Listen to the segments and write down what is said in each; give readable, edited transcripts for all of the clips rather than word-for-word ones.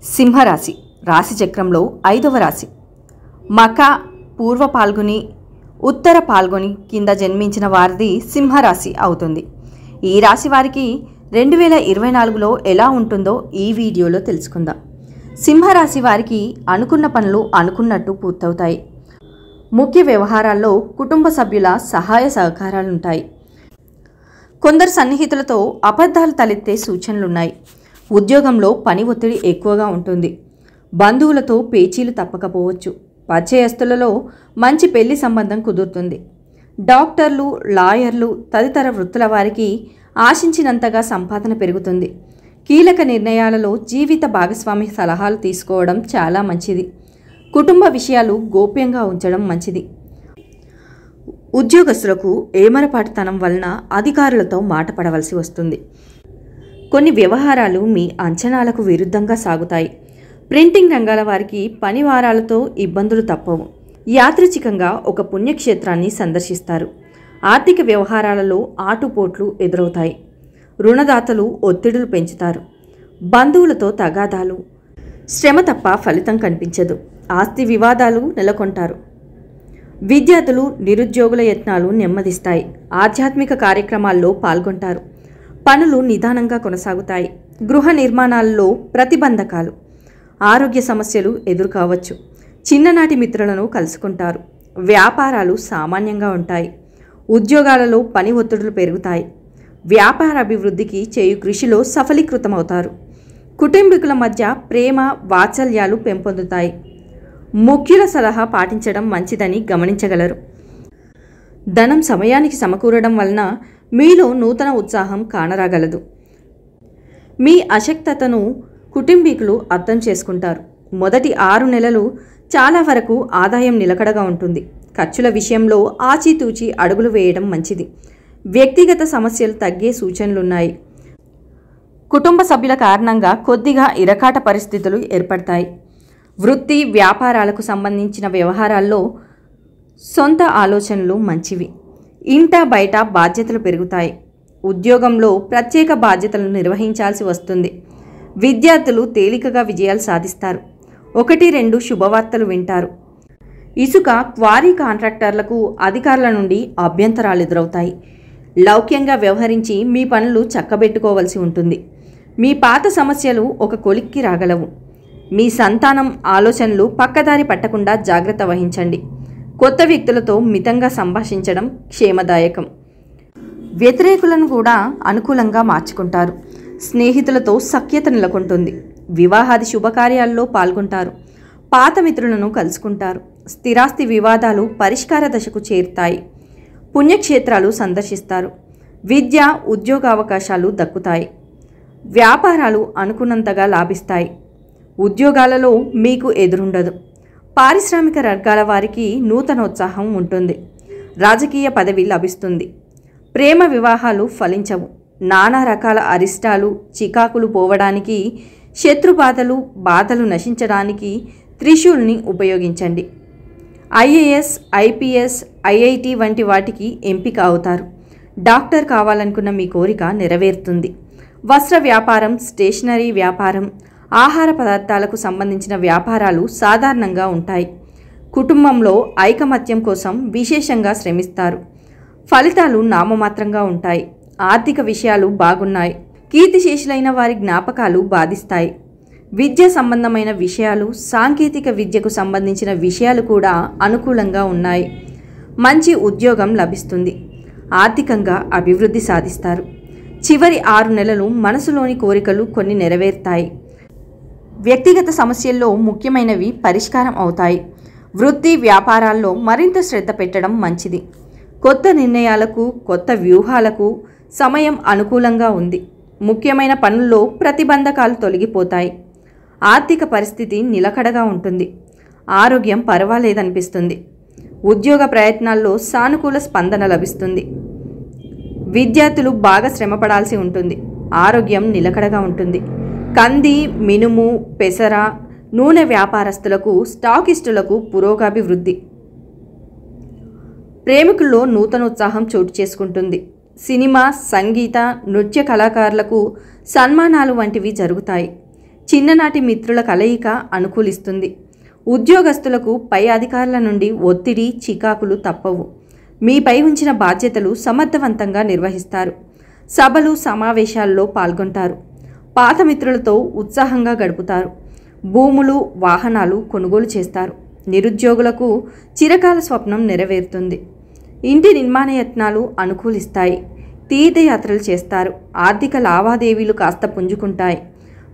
సింహరాశి రాశి చక్రంలో 5వ రాశి. మక, పూర్వ పాల్గొని, ఉత్తర పాల్గొని కింద జన్మించిన వారిది సింహరాశి అవుతుంది. ఈ రాశి వారికి 2024లో ఎలా ఉంటుందో ఈ వీడియోలో తెలుసుకుందాం. సింహరాశి వారికి అనుకున్న పనులు అనుకున్నట్టు పూర్తవుతాయి. ముఖ్య వ్యవహారాల్లో కుటుంబ సభ్యుల సహాయ సహకారాలుంటాయి. కొందరు సన్నిహితులతో అబద్ధాలు తలెత్తే సూచనలున్నాయి. ఉద్యోగంలో పని ఒత్తిడి ఎక్కువగా ఉంటుంది. బంధువులతో పేచీలు తప్పకపోవచ్చు. పరిచయస్తులలో మంచి పెళ్లి సంబంధం కుదురుతుంది. డాక్టర్లు, లాయర్లు తదితర వృత్తుల వారికి ఆశించినంతగా సంపాదన పెరుగుతుంది. కీలక నిర్ణయాలలో జీవిత భాగస్వామి సలహాలు తీసుకోవడం చాలా మంచిది. కుటుంబ విషయాలు గోప్యంగా ఉంచడం మంచిది. ఉద్యోగస్తులకు ఏమరపాటుతనం వలన అధికారులతో మాట పడవలసి వస్తుంది. కొన్ని వ్యవహారాలు మీ అంచనాలకు విరుద్ధంగా సాగుతాయి. ప్రింటింగ్ రంగాల వారికి పని వారాలతో ఇబ్బందులు తప్పవు. యాదృచ్ఛికంగా ఒక పుణ్యక్షేత్రాన్ని సందర్శిస్తారు. ఆర్థిక వ్యవహారాలలో ఆటుపోట్లు ఎదురవుతాయి. రుణదాతలు ఒత్తిడులు పెంచుతారు. బంధువులతో తగాదాలు, శ్రమ తప్ప ఫలితం కనిపించదు. ఆస్తి వివాదాలు నెలకొంటారు. విద్యార్థులు, నిరుద్యోగుల యత్నాలు నెమ్మదిస్తాయి. ఆధ్యాత్మిక కార్యక్రమాల్లో పాల్గొంటారు. పనులు నిదానంగా కొనసాగుతాయి. గృహ నిర్మాణాల్లో ప్రతిబంధకాలు, ఆరోగ్య సమస్యలు ఎదురుకావచ్చు. చిన్ననాటి మిత్రులను కలుసుకుంటారు. వ్యాపారాలు సామాన్యంగా ఉంటాయి. ఉద్యోగాలలో పని ఒత్తిడులు పెరుగుతాయి. వ్యాపార అభివృద్ధికి చేయు కృషిలో సఫలీకృతమవుతారు. కుటుంబీకుల మధ్య ప్రేమ, వాత్సల్యాలు పెంపొందుతాయి. ముఖ్యుల సలహా పాటించడం మంచిదని గమనించగలరు. ధనం సమయానికి సమకూరడం వలన మీలో నూతన ఉత్సాహం కానరాగలదు. మీ అశక్తతను కుటుంబీకులు అర్థం చేసుకుంటారు. మొదటి 6 నెలలు చాలా వరకు ఆదాయం నిలకడగా ఉంటుంది. ఖర్చుల విషయంలో ఆచితూచి అడుగులు వేయడం మంచిది. వ్యక్తిగత సమస్యలు తగ్గే సూచనలున్నాయి. కుటుంబ సభ్యుల కారణంగా కొద్దిగా ఇరకాట పరిస్థితులు ఏర్పడతాయి. వృత్తి, వ్యాపారాలకు సంబంధించిన వ్యవహారాల్లో సొంత ఆలోచనలు మంచివి. ఇంట బయట బాధ్యతలు పెరుగుతాయి. ఉద్యోగంలో ప్రత్యేక బాధ్యతలను నిర్వహించాల్సి వస్తుంది. విద్యార్థులు తేలికగా విజయాలు సాధిస్తారు. 1-2 శుభవార్తలు వింటారు. ఇసుక, క్వారీ కాంట్రాక్టర్లకు అధికారుల నుండి అభ్యంతరాలు ఎదురవుతాయి. లౌక్యంగా వ్యవహరించి మీ పనులు చక్కబెట్టుకోవలసి ఉంటుంది. మీ పాత సమస్యలు ఒక కొలిక్కి రాగలవు. మీ సంతానం ఆలోచనలు పక్కదారి పట్టకుండా జాగ్రత్త వహించండి. కొత్త వ్యక్తులతో మితంగా సంభాషించడం క్షేమదాయకం. వ్యతిరేకులను కూడా అనుకూలంగా మార్చుకుంటారు. స్నేహితులతో సఖ్యత నెలకొంటుంది. వివాహాది శుభకార్యాల్లో పాల్గొంటారు. పాత మిత్రులను కలుసుకుంటారు. స్థిరాస్తి వివాదాలు పరిష్కార దశకు చేరుతాయి. పుణ్యక్షేత్రాలు సందర్శిస్తారు. విద్య, ఉద్యోగ అవకాశాలు దక్కుతాయి. వ్యాపారాలు అనుకున్నంతగా లాభిస్తాయి. ఉద్యోగాలలో మీకు ఎదురుండదు. పారిశ్రామిక వర్గాల వారికి నూతనోత్సాహం ఉంటుంది. రాజకీయ పదవి లభిస్తుంది. ప్రేమ వివాహాలు ఫలించవు. నానా రకాల అరిష్టాలు, చికాకులు పోవడానికి, శత్రుబాధలు, బాధలు నశించడానికి త్రిశూల్ని ఉపయోగించండి. ఐఏఎస్, ఐపీఎస్, ఐఐటి వంటి వాటికి ఎంపిక అవుతారు. డాక్టర్ కావాలనుకున్న మీ కోరిక నెరవేరుతుంది. వస్త్ర వ్యాపారం, స్టేషనరీ వ్యాపారం, ఆహార పదార్థాలకు సంబంధించిన వ్యాపారాలు సాధారణంగా ఉంటాయి. కుటుంబంలో ఐకమత్యం కోసం విశేషంగా శ్రమిస్తారు. ఫలితాలు నామమాత్రంగా ఉంటాయి. ఆర్థిక విషయాలు బాగున్నాయి. కీర్తిశేషులైన వారి జ్ఞాపకాలు బాధిస్తాయి. విద్య సంబంధమైన విషయాలు, సాంకేతిక విద్యకు సంబంధించిన విషయాలు కూడా అనుకూలంగా ఉన్నాయి. మంచి ఉద్యోగం లభిస్తుంది. ఆర్థికంగా అభివృద్ధి సాధిస్తారు. చివరి 6 నెలలు మనసులోని కోరికలు కొన్ని నెరవేరుతాయి. వ్యక్తిగత సమస్యల్లో ముఖ్యమైనవి పరిష్కారం అవుతాయి. వృత్తి, వ్యాపారాల్లో మరింత శ్రద్ధ పెట్టడం మంచిది. కొత్త నిర్ణయాలకు, కొత్త వ్యూహాలకు సమయం అనుకూలంగా ఉంది. ముఖ్యమైన పనుల్లో ప్రతిబంధకాలు తొలగిపోతాయి. ఆర్థిక పరిస్థితి నిలకడగా ఉంటుంది. ఆరోగ్యం పర్వాలేదనిపిస్తుంది. ఉద్యోగ ప్రయత్నాల్లో సానుకూల స్పందన లభిస్తుంది. విద్యార్థులు బాగా శ్రమపడాల్సి ఉంటుంది. ఆరోగ్యం నిలకడగా ఉంటుంది. కంది, మినుము, పెసర, నూనె వ్యాపారస్తులకు, స్టాకిస్టులకు పురోగాభివృద్ధి. ప్రేమికుల్లో నూతనోత్సాహం చోటు చేసుకుంటుంది. సినిమా, సంగీత, నృత్య కళాకారులకు సన్మానాలు వంటివి జరుగుతాయి. చిన్ననాటి మిత్రుల కలయిక అనుకూలిస్తుంది. ఉద్యోగస్తులకు పై అధికారుల నుండి ఒత్తిడి, చికాకులు తప్పవు. మీపై ఉంచిన బాధ్యతలు సమర్థవంతంగా నిర్వహిస్తారు. సభలు, సమావేశాల్లో పాల్గొంటారు. పాత మిత్రులతో ఉత్సాహంగా గడుపుతారు. భూములు, వాహనాలు కొనుగోలు చేస్తారు. నిరుద్యోగులకు చిరకాల స్వప్నం నెరవేరుతుంది. ఇంటి నిర్మాణ యత్నాలు అనుకూలిస్తాయి. తీర్థయాత్రలు చేస్తారు. ఆర్థిక లావాదేవీలు కాస్త పుంజుకుంటాయి.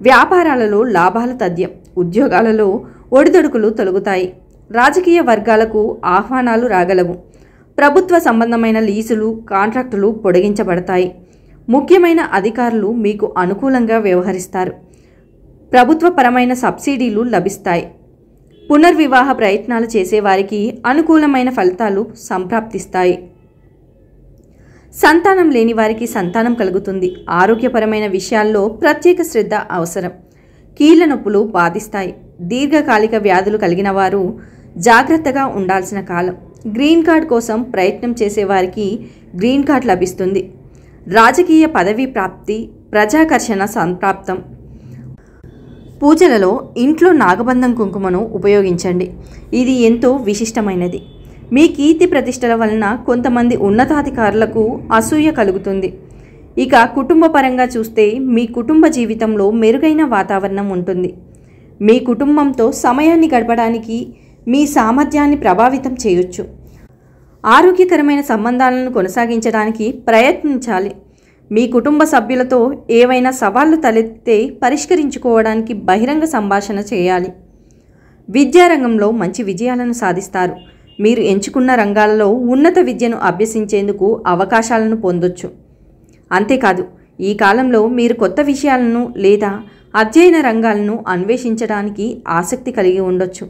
వ్యాపారాలలో లాభాలు తథ్యం. ఉద్యోగాలలో ఒడిదొడుకులు తొలగుతాయి. రాజకీయ వర్గాలకు ఆహ్వానాలు రాగలవు. ప్రభుత్వ సంబంధమైన లీజులు, కాంట్రాక్టులు పొడిగించబడతాయి. ముఖ్యమైన అధికారులు మీకు అనుకూలంగా వ్యవహరిస్తారు. ప్రభుత్వపరమైన సబ్సిడీలు లభిస్తాయి. పునర్వివాహ ప్రయత్నాలు చేసేవారికి అనుకూలమైన ఫలితాలు సంప్రాప్తిస్తాయి. సంతానం లేని వారికి సంతానం కలుగుతుంది. ఆరోగ్యపరమైన విషయాల్లో ప్రత్యేక శ్రద్ధ అవసరం. కీళ్ల నొప్పులు బాధిస్తాయి. దీర్ఘకాలిక వ్యాధులు కలిగిన వారు జాగ్రత్తగా ఉండాల్సిన కాలం. గ్రీన్ కార్డ్ కోసం ప్రయత్నం చేసేవారికి గ్రీన్ కార్డ్ లభిస్తుంది. రాజకీయ పదవీ ప్రాప్తి, ప్రజాకర్షణ సంప్రాప్తం. పూజలలో ఇంట్లో నాగబంధం కుంకుమను ఉపయోగించండి. ఇది ఎంతో విశిష్టమైనది. మీ కీర్తి ప్రతిష్టల వలన కొంతమంది ఉన్నతాధికారులకు అసూయ కలుగుతుంది. ఇక కుటుంబపరంగా చూస్తే మీ కుటుంబ జీవితంలో మెరుగైన వాతావరణం ఉంటుంది. మీ కుటుంబంతో సమయాన్ని గడపడానికి మీ సామర్థ్యాన్ని ప్రభావితం చేయొచ్చు. ఆరోగ్యకరమైన సంబంధాలను కొనసాగించడానికి ప్రయత్నించాలి. మీ కుటుంబ సభ్యులతో ఏవైనా సవాళ్లు తలెత్తితే పరిష్కరించుకోవడానికి బహిరంగ సంభాషణ చేయాలి. విద్యారంగంలో మంచి విజయాలను సాధిస్తారు. మీరు ఎంచుకున్న రంగాలలో ఉన్నత విద్యను అభ్యసించేందుకు అవకాశాలను పొందొచ్చు. అంతేకాదు, ఈ కాలంలో మీరు కొత్త విషయాలను లేదా అధ్యయన రంగాలను అన్వేషించడానికి ఆసక్తి కలిగి ఉండొచ్చు.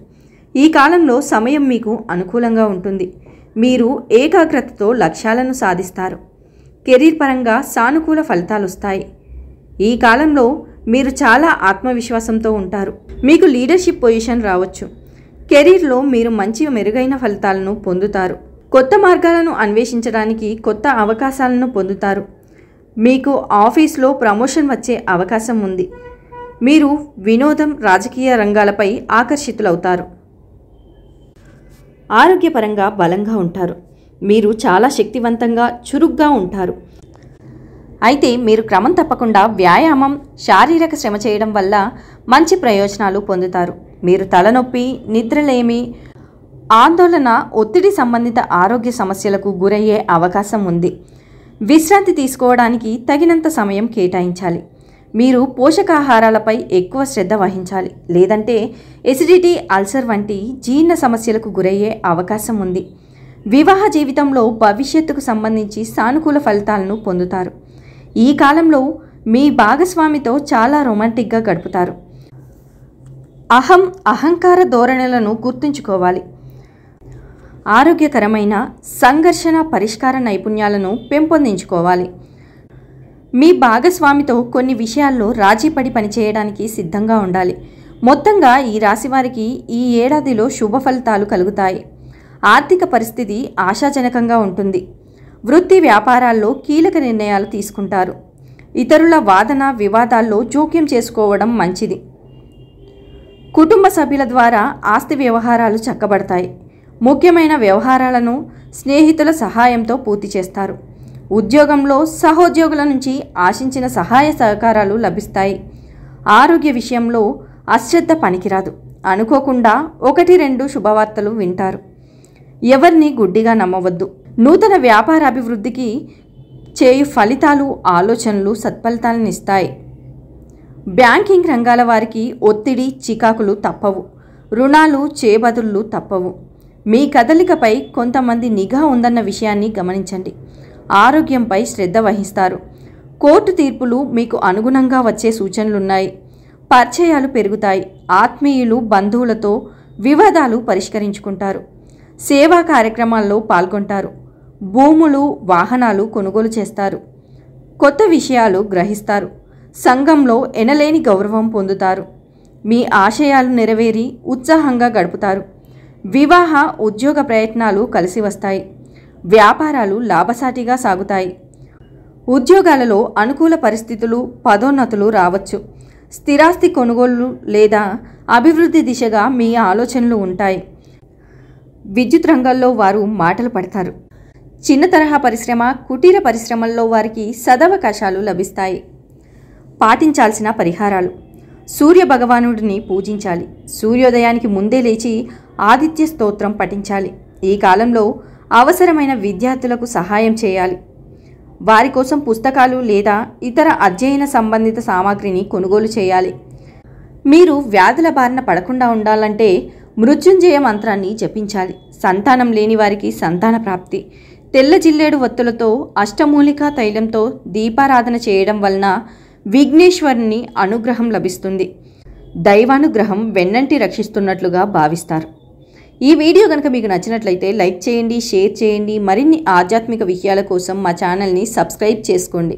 ఈ కాలంలో సమయం మీకు అనుకూలంగా ఉంటుంది. మీరు ఏకాగ్రతతో లక్ష్యాలను సాధిస్తారు. కెరీర్ పరంగా సానుకూల ఫలితాలు వస్తాయి. ఈ కాలంలో మీరు చాలా ఆత్మవిశ్వాసంతో ఉంటారు. మీకు లీడర్షిప్ పొజిషన్ రావచ్చు. కెరీర్లో మీరు మంచి మెరుగైన ఫలితాలను పొందుతారు. కొత్త మార్గాలను అన్వేషించడానికి కొత్త అవకాశాలను పొందుతారు. మీకు ఆఫీస్లో ప్రమోషన్ వచ్చే అవకాశం ఉంది. మీరు వినోదం, రాజకీయ రంగాలపై ఆకర్షితులవుతారు. ఆరోగ్యపరంగా బలంగా ఉంటారు. మీరు చాలా శక్తివంతంగా, చురుగ్గా ఉంటారు. అయితే మీరు క్రమం తప్పకుండా వ్యాయామం, శారీరక శ్రమ చేయడం వల్ల మంచి ప్రయోజనాలు పొందుతారు. మీరు తలనొప్పి, నిద్రలేమి, ఆందోళన, ఒత్తిడి సంబంధిత ఆరోగ్య సమస్యలకు గురయ్యే అవకాశం ఉంది. విశ్రాంతి తీసుకోవడానికి తగినంత సమయం కేటాయించాలి. మీరు పోషకాహారాలపై ఎక్కువ శ్రద్ధ వహించాలి. లేదంటే ఎసిడిటీ, అల్సర్ వంటి జీర్ణ సమస్యలకు గురయ్యే అవకాశం ఉంది. వివాహ జీవితంలో భవిష్యత్తుకు సంబంధించి సానుకూల ఫలితాలను పొందుతారు. ఈ కాలంలో మీ భాగస్వామితో చాలా రొమాంటిక్గా గడుపుతారు. అహంకార ధోరణులను గుర్తుంచుకోవాలి. ఆరోగ్యకరమైన సంఘర్షణ పరిష్కార నైపుణ్యాలను పెంపొందించుకోవాలి. మీ భాగస్వామితో కొన్ని విషయాల్లో రాజీపడి పనిచేయడానికి సిద్ధంగా ఉండాలి. మొత్తంగా ఈ రాశి వారికి ఈ ఏడాదిలో శుభ ఫలితాలు కలుగుతాయి. ఆర్థిక పరిస్థితి ఆశాజనకంగా ఉంటుంది. వృత్తి వ్యాపారాల్లో కీలక నిర్ణయాలు తీసుకుంటారు. ఇతరుల వాదన వివాదాల్లో జోక్యం చేసుకోవడం మంచిది. కుటుంబ సభ్యుల ద్వారా ఆస్తి వ్యవహారాలు చక్కబడతాయి. ముఖ్యమైన వ్యవహారాలను స్నేహితుల సహాయంతో పూర్తి చేస్తారు. ఉద్యోగంలో సహోద్యోగుల నుంచి ఆశించిన సహాయ సహకారాలు లభిస్తాయి. ఆరోగ్య విషయంలో అశ్రద్ధ పనికిరాదు. అనుకోకుండా 1-2 శుభవార్తలు వింటారు. ఎవరిని గుడ్డిగా నమ్మవద్దు. నూతన వ్యాపార అభివృద్ధికి చేయు ఫలితాలు, ఆలోచనలు సత్ఫలితాలను ఇస్తాయి. బ్యాంకింగ్ రంగాల వారికి ఒత్తిడి, చికాకులు తప్పవు. రుణాలు, చేబదుళ్ళు తప్పవు. మీ కదలికపై కొంతమంది నిఘా ఉందన్న విషయాన్ని గమనించండి. ఆరోగ్యంపై శ్రద్ధ వహిస్తారు. కోర్టు తీర్పులు మీకు అనుగుణంగా వచ్చే సూచనలున్నాయి. పరిచయాలు పెరుగుతాయి. ఆత్మీయులు, బంధువులతో వివాదాలు పరిష్కరించుకుంటారు. సేవా కార్యక్రమాల్లో పాల్గొంటారు. భూములు, వాహనాలు కొనుగోలు చేస్తారు. కొత్త విషయాలు గ్రహిస్తారు. సంఘంలో ఎనలేని గౌరవం పొందుతారు. మీ ఆశయాలు నెరవేరి ఉత్సాహంగా గడుపుతారు. వివాహ, ఉద్యోగ ప్రయత్నాలు కలిసి వస్తాయి. వ్యాపారాలు లాభసాటిగా సాగుతాయి. ఉద్యోగాలలో అనుకూల పరిస్థితులు, పదోన్నతులు రావచ్చు. స్థిరాస్తి కొనుగోలు లేదా అభివృద్ధి దిశగా మీ ఆలోచనలు ఉంటాయి. విద్యుత్ రంగంలో వారు మాటలు పడతారు. చిన్న తరహా పరిశ్రమ, కుటీర పరిశ్రమల్లో వారికి సదవకాశాలు లభిస్తాయి. పాటించాల్సిన పరిహారాలు: సూర్య భగవానుడిని పూజించాలి. సూర్యోదయానికి ముందే లేచి ఆదిత్య స్తోత్రం పఠించాలి. ఈ కాలంలో అవసరమైన విద్యార్థులకు సహాయం చేయాలి. వారి కోసం పుస్తకాలు లేదా ఇతర అధ్యయన సంబంధిత సామాగ్రిని కొనుగోలు చేయాలి. మీరు వ్యాధుల బారిన పడకుండా ఉండాలంటే మృత్యుంజయ మంత్రాన్ని జపించాలి. సంతానం లేని వారికి సంతాన ప్రాప్తి. తెల్ల జిల్లేడు వత్తులతో అష్టమూలికా తైలంతో దీపారాధన చేయడం వలన విఘ్నేశ్వరుని అనుగ్రహం లభిస్తుంది. దైవానుగ్రహం వెన్నంటి రక్షిస్తున్నట్లుగా భావిస్తారు. ఈ వీడియో కనుక మీకు నచ్చినట్లయితే లైక్ చేయండి, షేర్ చేయండి. మరిన్ని ఆధ్యాత్మిక విషయాల కోసం మా ఛానల్ని సబ్స్క్రైబ్ చేసుకోండి.